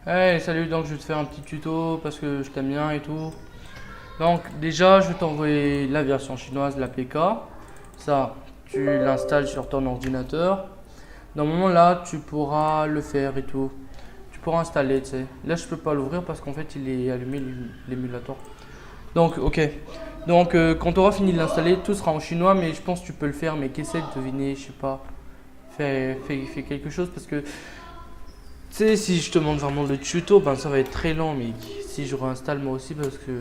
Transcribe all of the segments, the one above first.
Hey, salut, donc je vais te faire un petit tuto parce que je t'aime bien et tout. Donc déjà, je vais t'envoyer la version chinoise de l'APK. Ça, tu l'installes sur ton ordinateur. Normalement là, tu pourras le faire et tout. Tu pourras installer, tu sais. Là, je peux pas l'ouvrir parce qu'en fait, il est allumé l'émulateur. Donc, ok. Donc, quand tu auras fini de l'installer, tout sera en chinois, mais je pense que tu peux le faire. Mais qu'essaie de deviner, je sais pas. Fais quelque chose parce que tu sais, si je te montre vraiment le tuto, ben ça va être très lent, mais si je réinstalle moi aussi, parce que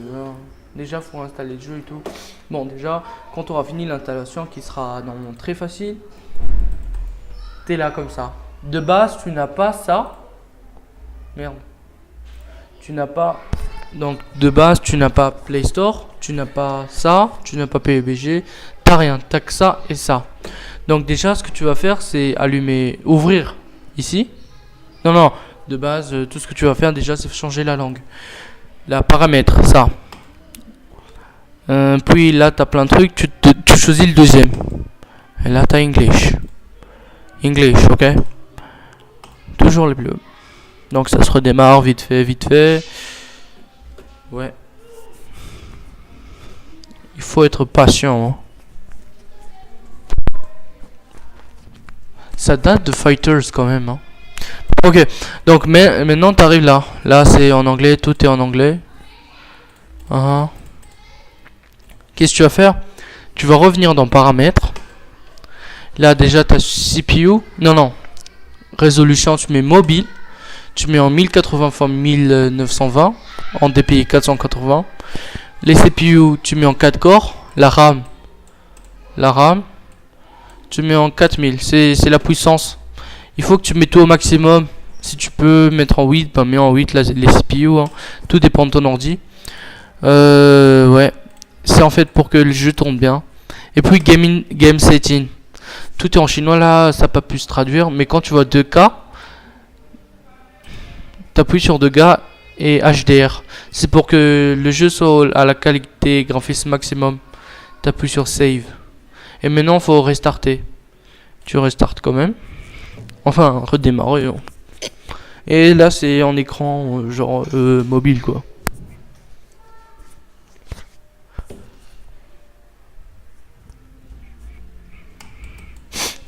déjà, faut installer le jeu et tout. Bon, déjà, quand on aura fini l'installation, qui sera normalement très facile, t'es là comme ça. De base, tu n'as pas ça. Merde. Tu n'as pas. Donc, de base, tu n'as pas Play Store, tu n'as pas ça, tu n'as pas PUBG, t'as rien, t'as que ça et ça. Donc, déjà, ce que tu vas faire, c'est allumer, ouvrir ici. Non, non, de base, tout ce que tu vas faire déjà, c'est changer la langue. La paramètre, ça. Puis là, tu as plein de trucs, tu choisis le deuxième. Et là, tu as English. English, ok. Toujours les bleus. Donc ça se redémarre vite fait, vite fait. Ouais. Il faut être patient. Hein. Ça date de Fighters quand même. Hein. Ok, donc maintenant tu arrives là. Là c'est en anglais, tout est en anglais. Qu'est-ce que tu vas faire? Tu vas revenir dans paramètres. Là déjà ta CPU. Non, non. Résolution, tu mets mobile. Tu mets en 1080 x 1920. En DPI 480. Les CPU, tu mets en 4 corps. La RAM. Tu mets en 4000. C'est la puissance. Il faut que tu mets tout au maximum. Si tu peux mettre en 8, ben mets en 8 là, les CPU. Hein. Tout dépend de ton ordi. Ouais. C'est en fait pour que le jeu tourne bien. Et puis game setting. Tout est en chinois là, ça n'a pas pu se traduire. Mais quand tu vois 2K, tu appuies sur 2K et HDR. C'est pour que le jeu soit à la qualité graphisme maximum. Tu appuies sur save. Et maintenant, il faut restarter. Tu restartes quand même. Enfin, redémarrer. Hein. Et là, c'est en écran genre mobile quoi.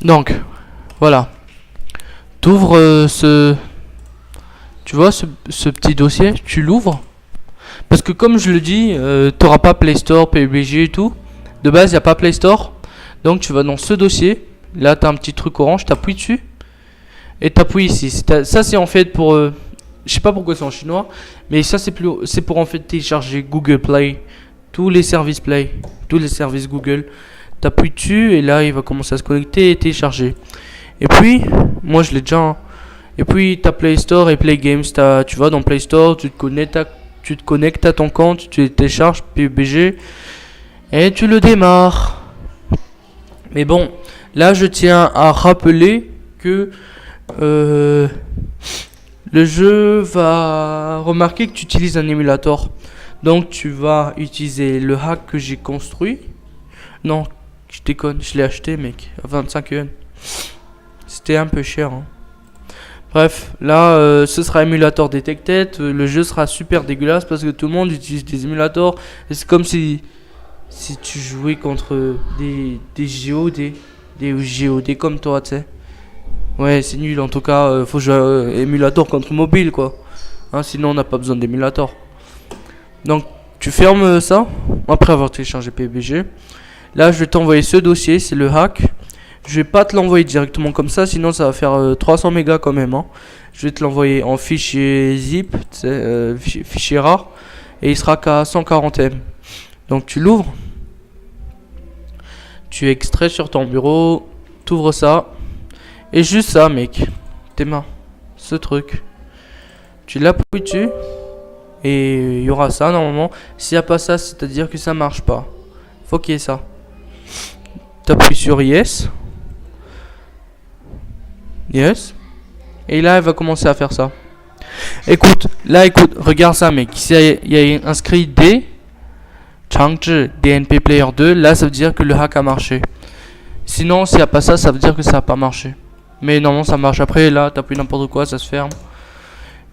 Donc, voilà. T'ouvres tu vois ce petit dossier, tu l'ouvres. Parce que comme je le dis, t'auras pas Play Store, PUBG et tout. De base, il n'y a pas Play Store. Donc tu vas dans ce dossier. Là, tu as un petit truc orange, t'appuies dessus. Et t'appuies ici. Ça, c'est en fait pour... je sais pas pourquoi c'est en chinois. Mais ça, c'est pour en fait télécharger Google Play. Tous les services Play. Tous les services Google. T'appuies dessus et là, il va commencer à se connecter et télécharger. Et puis, moi, je l'ai déjà... Hein. Et puis, tu as Play Store et Play Games. Tu vas dans Play Store, tu te connectes à ton compte, tu télécharges PUBG et tu le démarres. Mais bon, là, je tiens à rappeler que le jeu va remarquer que tu utilises un émulateur. Donc, tu vas utiliser le hack que j'ai construit. Non, je déconne, je l'ai acheté, mec, à 25 yuan. C'était un peu cher, hein. Bref, là, ce sera émulateur detected. Le jeu sera super dégueulasse parce que tout le monde utilise des émulateurs. Et c'est comme si tu jouais contre des GOD. Des GOD comme toi, tu sais. Ouais, c'est nul. En tout cas, faut jouer émulateur contre mobile, quoi. Hein, sinon, on n'a pas besoin d'émulateur. Donc, tu fermes ça après avoir téléchargé PUBG. Là, je vais t'envoyer ce dossier, c'est le hack. Je vais pas te l'envoyer directement comme ça, sinon ça va faire 300 mégas quand même. Hein. Je vais te l'envoyer en fichier zip, fichier rare, et il sera qu'à 140 M. Donc tu l'ouvres, tu extrais sur ton bureau, tu ouvres ça, et juste ça, mec, tes mains, ce truc, tu l'appuies dessus, et il y aura ça normalement. S'il n'y a pas ça, c'est-à-dire que ça marche pas. Faut qu'il y ait ça. Tu appuies sur Yes. Yes. Et là, elle va commencer à faire ça. Écoute, regarde ça, mec. Ici, il y a inscrit D. Changzhi DNP Player 2. Là, ça veut dire que le hack a marché. Sinon, s'il n'y a pas ça, ça veut dire que ça n'a pas marché. Mais normalement, ça marche. Après, là, t'appuies n'importe quoi, ça se ferme.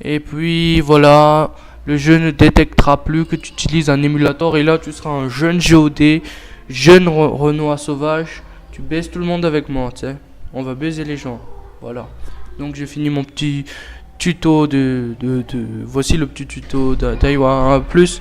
Et puis voilà, le jeu ne détectera plus que tu utilises un émulateur. Et là, tu seras un jeune GOD, jeune Renoir sauvage. Tu baises tout le monde avec moi, tu sais. On va baiser les gens. Voilà. Donc j'ai fini mon petit tuto voici le petit tuto d'Aiwa 1+.